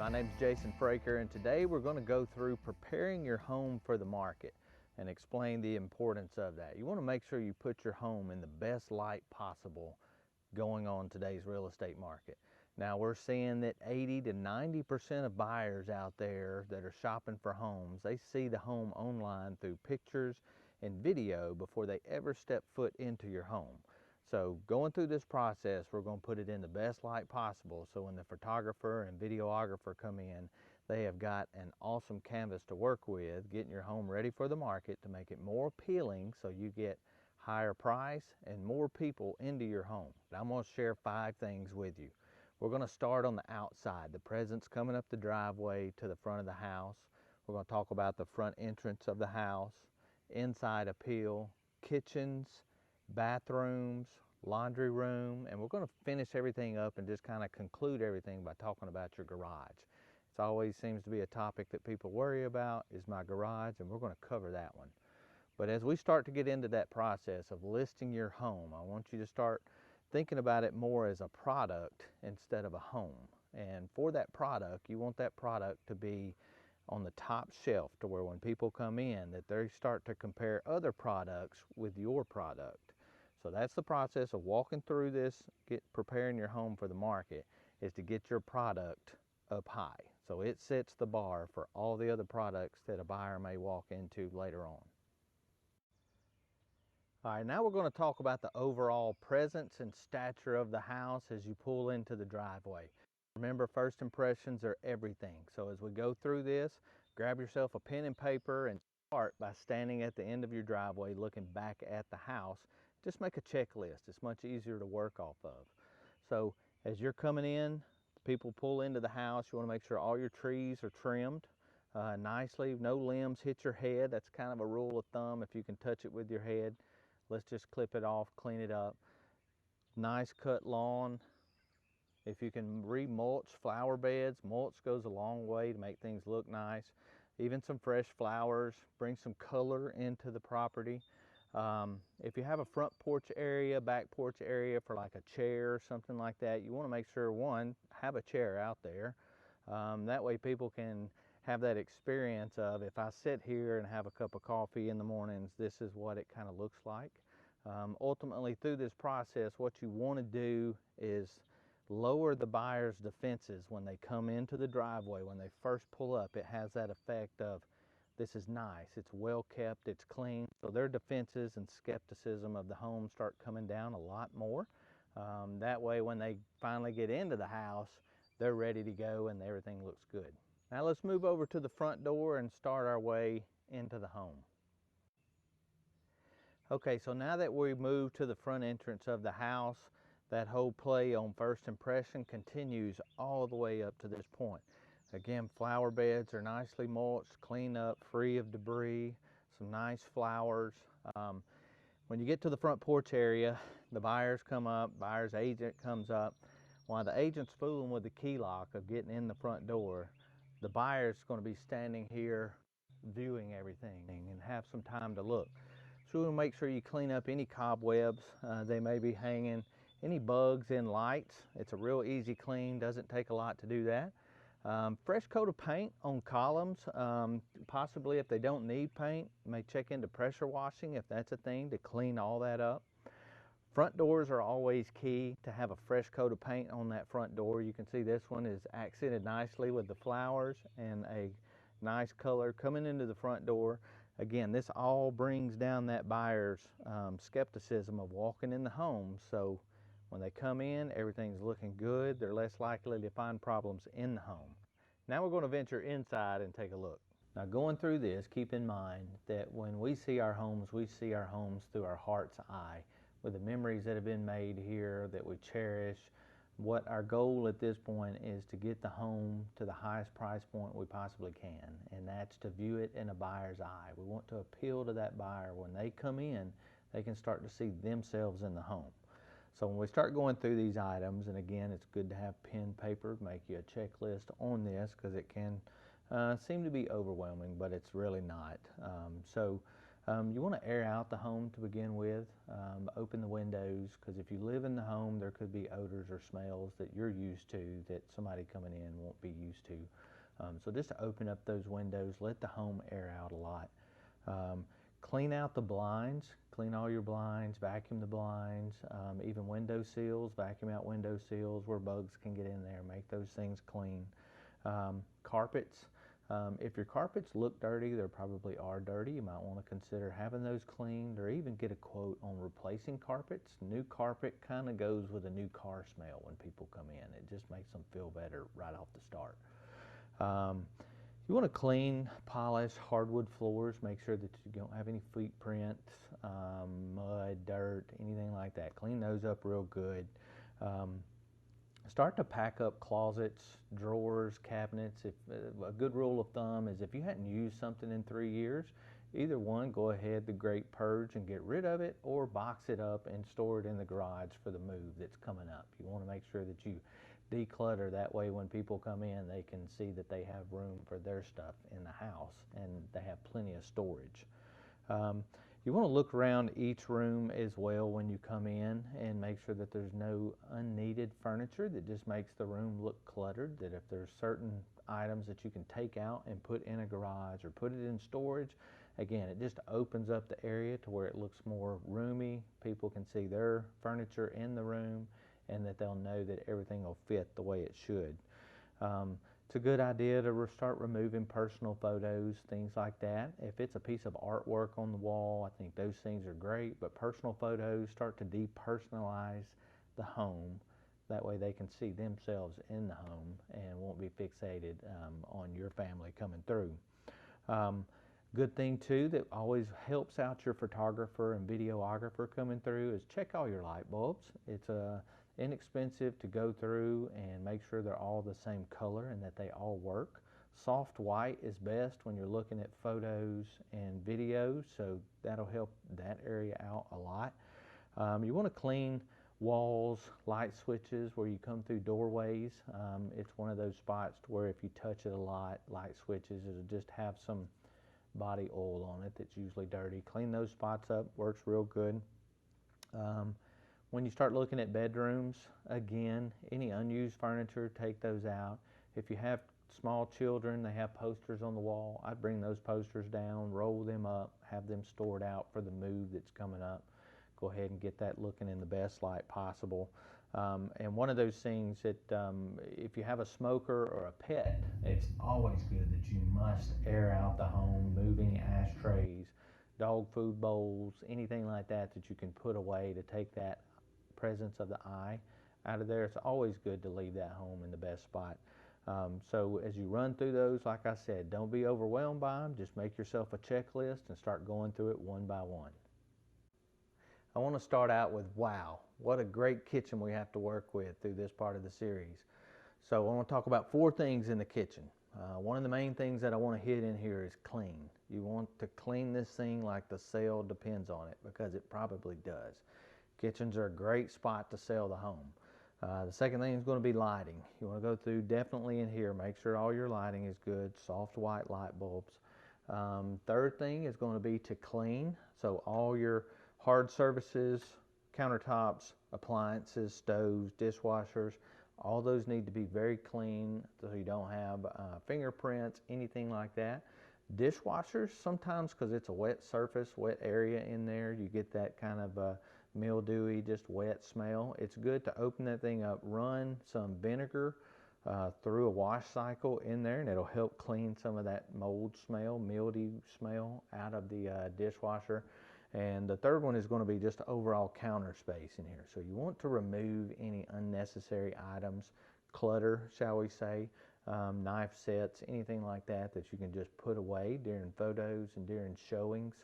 my name is Jason Fraker, and today we're going to go through preparing your home for the market and explain the importance of that. You want to make sure you put your home in the best light possible going on today's real estate market. Now we're seeing that 80 to 90% of buyers out there that are shopping for homes, they see the home online through pictures and video before they ever step foot into your home. So going through this process, we're going to put it in the best light possible, so when the photographer and videographer come in, they have got an awesome canvas to work with, getting your home ready for the market to make it more appealing so you get higher price and more people into your home. I'm going to share 5 things with you. We're going to start on the outside, the presence coming up the driveway to the front of the house. We're going to talk about the front entrance of the house, inside appeal, kitchens, bathrooms, laundry room, and we're going to finish everything up and just kind of conclude everything by talking about your garage. It always seems to be a topic that people worry about, is my garage, and we're going to cover that one. But as we start to get into that process of listing your home, I want you to start thinking about it more as a product instead of a home. And for that product, you want that product to be on the top shelf, to where when people come in, that they start to compare other products with your product. So that's the process of walking through this, preparing your home for the market, is to get your product up high. So it sets the bar for all the other products that a buyer may walk into later on. All right, now we're going to talk about the overall presence and stature of the house as you pull into the driveway. Remember, first impressions are everything. So as we go through this, grab yourself a pen and paper and start by standing at the end of your driveway looking back at the house. Just make a checklist. It's much easier to work off of. So as you're coming in, people pull into the house, you want to make sure all your trees are trimmed nicely. No limbs hit your head. That's kind of a rule of thumb. If you can touch it with your head, let's just clip it off, clean it up. Nice cut lawn. If you can re-mulch flower beds, mulch goes a long way to make things look nice. Even some fresh flowers, bring some color into the property. If you have a front porch area, back porch area for like a chair or something like that, you want to make sure, one, have a chair out there. That way people can have that experience of, if I sit here and have a cup of coffee in the mornings, this is what it kind of looks like. Ultimately, through this process, what you want to do is lower the buyer's defenses when they come into the driveway. When they first pull up, it has that effect of, this is nice, it's well kept, it's clean. So their defenses and skepticism of the home start coming down a lot more. That way when they finally get into the house, they're ready to go and everything looks good. Now let's move over to the front door and start our way into the home. Okay, so now that we move to the front entrance of the house, that whole play on first impression continues all the way up to this point. Again, flower beds are nicely mulched, cleaned up, free of debris, some nice flowers. When you get to the front porch area, the buyers come up, buyer's agent comes up. While the agent's fooling with the key lock of getting in the front door, the buyer's going to be standing here viewing everything and have some time to look. So we'll make sure you clean up any cobwebs they may be hanging, any bugs in lights. It's a real easy clean, doesn't take a lot to do that. Fresh coat of paint on columns, possibly if they don't need paint, you may check into pressure washing if that's a thing to clean all that up. Front doors are always key to have a fresh coat of paint on that front door. You can see this one is accented nicely with the flowers and a nice color coming into the front door. Again, this all brings down that buyer's skepticism of walking in the home. So when they come in, everything's looking good. They're less likely to find problems in the home. Now we're going to venture inside and take a look. Now going through this, keep in mind that when we see our homes, we see our homes through our heart's eye, with the memories that have been made here that we cherish. What our goal at this point is to get the home to the highest price point we possibly can, and that's to view it in a buyer's eye. We want to appeal to that buyer. When they come in, they can start to see themselves in the home. So when we start going through these items, and again, it's good to have pen, paper, make you a checklist on this, because it can seem to be overwhelming, but it's really not. You want to air out the home to begin with. Open the windows, because if you live in the home, there could be odors or smells that you're used to that somebody coming in won't be used to. So just open up those windows, let the home air out a lot. Clean out the blinds, clean all your blinds, vacuum the blinds, even window sills, vacuum out window sills where bugs can get in there, make those things clean. Carpets, if your carpets look dirty, they probably are dirty. You might want to consider having those cleaned, or even get a quote on replacing carpets. New carpet kind of goes with a new car smell when people come in. It just makes them feel better right off the start. You want to clean, polish hardwood floors. Make sure that you don't have any footprints, mud, dirt, anything like that. Clean those up real good. Start to pack up closets, drawers, cabinets. A good rule of thumb is if you hadn't used something in 3 years, either one, go ahead, the great purge and get rid of it, or box it up and store it in the garage for the move that's coming up. You want to make sure that you declutter. That way when people come in, they can see that they have room for their stuff in the house and they have plenty of storage. You want to look around each room as well when you come in and make sure that there's no unneeded furniture that just makes the room look cluttered, that if there's certain items that you can take out and put in a garage or put it in storage, again, it just opens up the area to where it looks more roomy. People can see their furniture in the room and that they'll know that everything will fit the way it should. It's a good idea to start removing personal photos, things like that. If it's a piece of artwork on the wall, I think those things are great, but personal photos, start to depersonalize the home. That way they can see themselves in the home and won't be fixated on your family coming through. Good thing too that always helps out your photographer and videographer coming through is check all your light bulbs. It's inexpensive to go through and make sure they're all the same color and that they all work. Soft white is best when you're looking at photos and videos, so that'll help that area out a lot. You want to clean walls, light switches where you come through doorways. It's one of those spots where if you touch it a lot, light switches, it'll just have some body oil on it that's usually dirty. Clean those spots up, works real good. When you start looking at bedrooms, again, any unused furniture, take those out. If you have small children, they have posters on the wall, I'd bring those posters down, roll them up, have them stored out for the move that's coming up. Go ahead and get that looking in the best light possible. And one of those things that if you have a smoker or a pet, it's always good that you must air out the home, moving ashtrays, dog food bowls, anything like that that you can put away to take that presence of the eye out of there. It's always good to leave that home in the best spot. So as you run through those, like I said, don't be overwhelmed by them. Just make yourself a checklist and start going through it one by one. I want to start out with, wow, what a great kitchen we have to work with through this part of the series. So I want to talk about 4 things in the kitchen. One of the main things that I want to hit in here is clean. You want to clean this thing like the sale depends on it, because it probably does. Kitchens are a great spot to sell the home. The second thing is going to be lighting. You want to go through definitely in here, make sure all your lighting is good, soft white light bulbs. Third thing is going to be to clean. So all your hard surfaces, countertops, appliances, stoves, dishwashers, all those need to be very clean so you don't have fingerprints, anything like that. Dishwashers, sometimes because it's a wet surface, wet area in there, you get that kind of mildewy, just wet smell. It's good to open that thing up, run some vinegar through a wash cycle in there, and it'll help clean some of that mold smell, mildew smell out of the dishwasher. And the third one is going to be just overall counter space in here. So you want to remove any unnecessary items, clutter, shall we say, knife sets, anything like that that you can just put away during photos and during showings.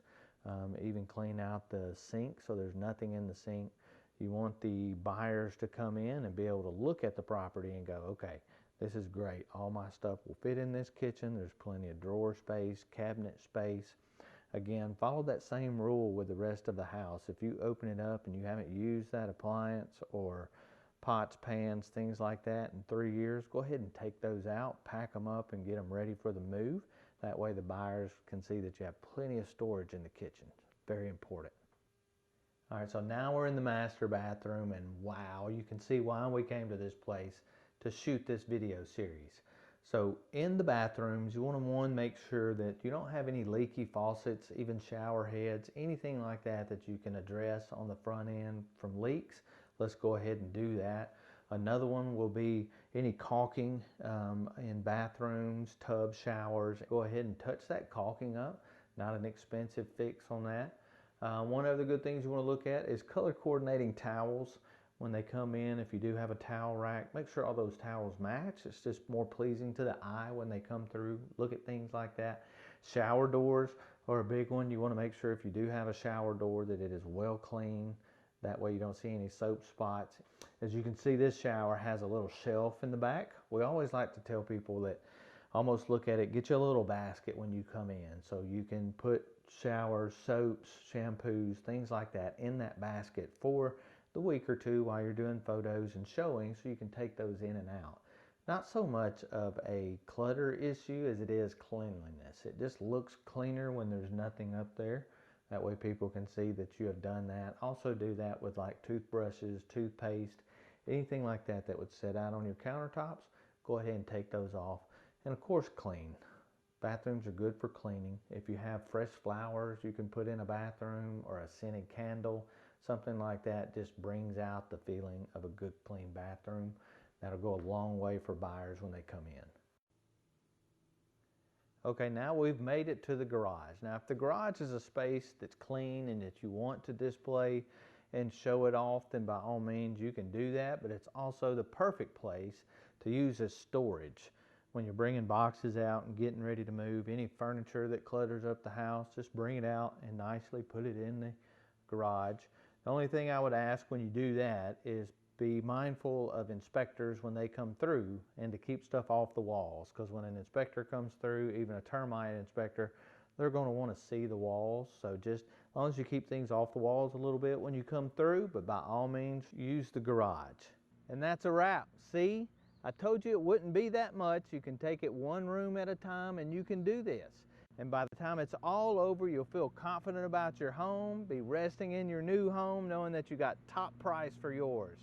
Even clean out the sink so there's nothing in the sink. You want the buyers to come in and be able to look at the property and go, okay, this is great. All my stuff will fit in this kitchen. There's plenty of drawer space, cabinet space. Again, follow that same rule with the rest of the house. If you open it up and you haven't used that appliance or pots, pans, things like that in 3 years, go ahead and take those out, pack them up, and get them ready for the move. That way the buyers can see that you have plenty of storage in the kitchen. Very important. All right, so now we're in the master bathroom, and wow, you can see why we came to this place to shoot this video series. So in the bathrooms, you want to, one, make sure that you don't have any leaky faucets, even shower heads, anything like that that you can address on the front end from leaks. Let's go ahead and do that. Another one will be any caulking in bathrooms, tub showers. Go ahead and touch that caulking up. Not an expensive fix on that. One of the good things you want to look at is color coordinating towels when they come in. If you do have a towel rack, make sure all those towels match. It's just more pleasing to the eye when they come through. Look at things like that. Shower doors are a big one. You want to make sure if you do have a shower door that it is well cleaned. That way you don't see any soap spots. As you can see, this shower has a little shelf in the back. We always like to tell people that almost look at it, get you a little basket when you come in so you can put showers, soaps, shampoos, things like that in that basket for the week or two while you're doing photos and showing, so you can take those in and out. Not so much of a clutter issue as it is cleanliness. It just looks cleaner when there's nothing up there. That way people can see that you have done that. Also do that with like toothbrushes, toothpaste, anything like that that would sit out on your countertops. Go ahead and take those off. And of course, clean. Bathrooms are good for cleaning. If you have fresh flowers you can put in a bathroom, or a scented candle, something like that just brings out the feeling of a good clean bathroom. That'll go a long way for buyers when they come in. Okay, now we've made it to the garage. Now, if the garage is a space that's clean and that you want to display and show it off, then by all means you can do that, but it's also the perfect place to use as storage. When you're bringing boxes out and getting ready to move, any furniture that clutters up the house, just bring it out and nicely put it in the garage. The only thing I would ask when you do that is be mindful of inspectors when they come through, and to keep stuff off the walls, because when an inspector comes through, even a termite inspector, they're going to want to see the walls. So just as long as you keep things off the walls a little bit when you come through, but by all means use the garage. And that's a wrap. See? I told you it wouldn't be that much. You can take it one room at a time and you can do this. And by the time it's all over, you'll feel confident about your home, be resting in your new home knowing that you got top price for yours.